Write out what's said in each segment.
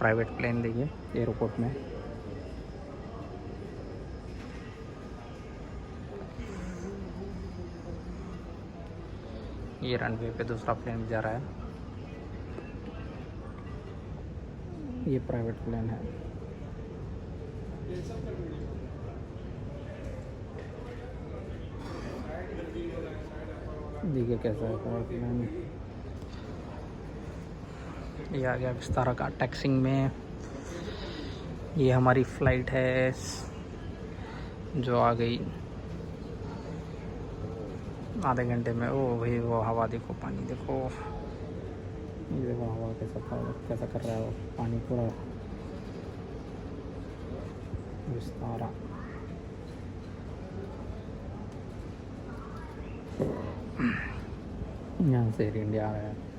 Private plane देखिए airport में। ये रनवे पे दूसरा प्लेन जा रहा है। ये प्राइवेट प्लेन है। देखिए कैसा है प्राइवेट प्लेन। ये आ गया विस्तारा का टैक्सिंग में। ये हमारी फ़्लाइट है जो आ गई आधे घंटे में। ओ भाई वो हवा देखो, पानी देखो, ये देखो हवा कैसा कर रहा है वो पानी पूरा। विस्तारा यहाँ से एयर इंडिया आ रहा है।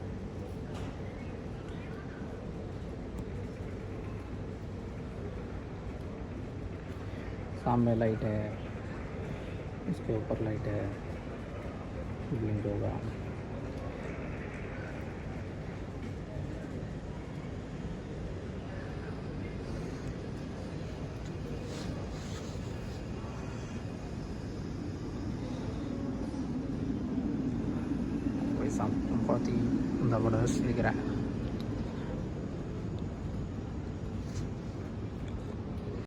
सामने लाइट है, इसके ऊपर लाइट है, ब्लिंक होगा। कोई बहुत ही ज़बरदस्त दिख रहा है।